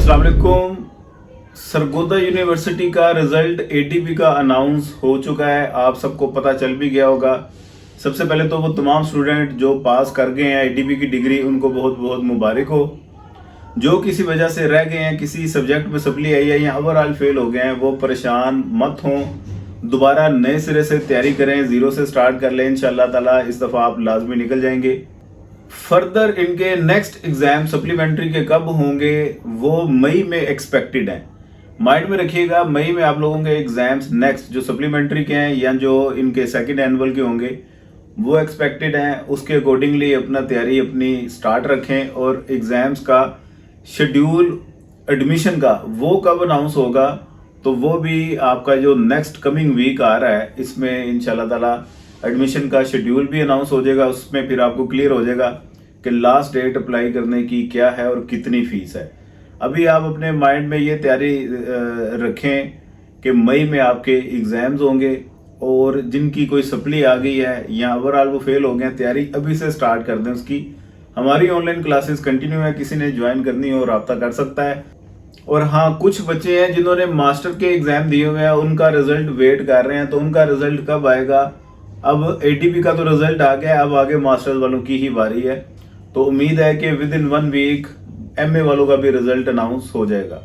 अस्सलाम वालेकुम। सरगोदा यूनिवर्सिटी का रिजल्ट एटीपी का अनाउंस हो चुका है, आप सबको पता चल भी गया होगा। सबसे पहले तो वो तमाम स्टूडेंट जो पास कर गए हैं एटीपी की डिग्री, उनको बहुत बहुत मुबारक हो। जो किसी वजह से रह गए हैं, किसी सब्जेक्ट में सप्ली आई है या ओवरऑल फेल हो गए हैं, वो परेशान मत हों। दोबारा नए सिरे से तैयारी करें, जीरो से स्टार्ट कर लें। इंशाल्लाह ताला इस दफ़ा आप लाजमी निकल जाएंगे। फर्दर इनके नेक्स्ट एग्जाम सप्लीमेंट्री के कब होंगे वो मई में एक्सपेक्टेड है। माइंड में रखिएगा, मई में आप लोगों के एग्जाम्स नेक्स्ट जो सप्लीमेंट्री के हैं या जो इनके सेकंड एनुअल के होंगे वो एक्सपेक्टेड हैं। उसके अकॉर्डिंगली अपना तैयारी अपनी स्टार्ट रखें। और एग्जाम्स का शेड्यूल एडमिशन का वो कब अनाउंस होगा तो वो भी आपका जो नेक्स्ट कमिंग वीक आ रहा है इसमें इंशाल्लाह ताला एडमिशन का शेड्यूल भी अनाउंस हो जाएगा। उसमें फिर आपको क्लियर हो जाएगा कि लास्ट डेट अप्लाई करने की क्या है और कितनी फीस है। अभी आप अपने माइंड में ये तैयारी रखें कि मई में आपके एग्जाम्स होंगे और जिनकी कोई सप्ली आ गई है या ओवरऑल वो फेल हो गए, तैयारी अभी से स्टार्ट कर दें उसकी। हमारी ऑनलाइन क्लासेस कंटिन्यू है, किसी ने ज्वाइन करनी हो रब्ता कर सकता है। और हाँ, कुछ बच्चे हैं जिन्होंने मास्टर के एग्जाम दिए हुए हैं, उनका रिजल्ट वेट कर रहे हैं, तो उनका रिजल्ट कब आएगा। अब एटीपी का तो रिजल्ट आ गया, अब आगे मास्टर्स वालों की ही बारी है। तो उम्मीद है कि विद इन 1 वीक एमए वालों का भी रिजल्ट अनाउंस हो जाएगा।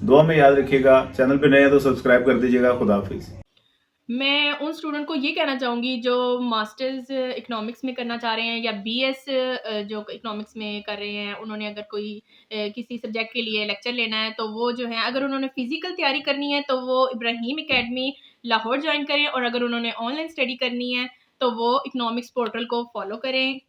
दुआ में याद रखिएगा। चैनल पे नए हैं तो सब्सक्राइब कर दीजिएगा। खुदा हाफिज। मैं उन स्टूडेंट को ये कहना चाहूँगी जो मास्टर्स इकोनॉमिक्स में करना चाह रहे हैं या बीएस जो इकोनॉमिक्स में कर रहे हैं, उन्होंने अगर कोई किसी सब्जेक्ट के लिए लेक्चर लेना है तो वो जो है, अगर उन्होंने फिजिकल तैयारी करनी है तो वो इब्राहिम एकेडमी लाहौर ज्वाइन करें, और अगर उन्होंने ऑनलाइन स्टडी करनी है तो वो इकोनॉमिक्स पोर्टल को फॉलो करें।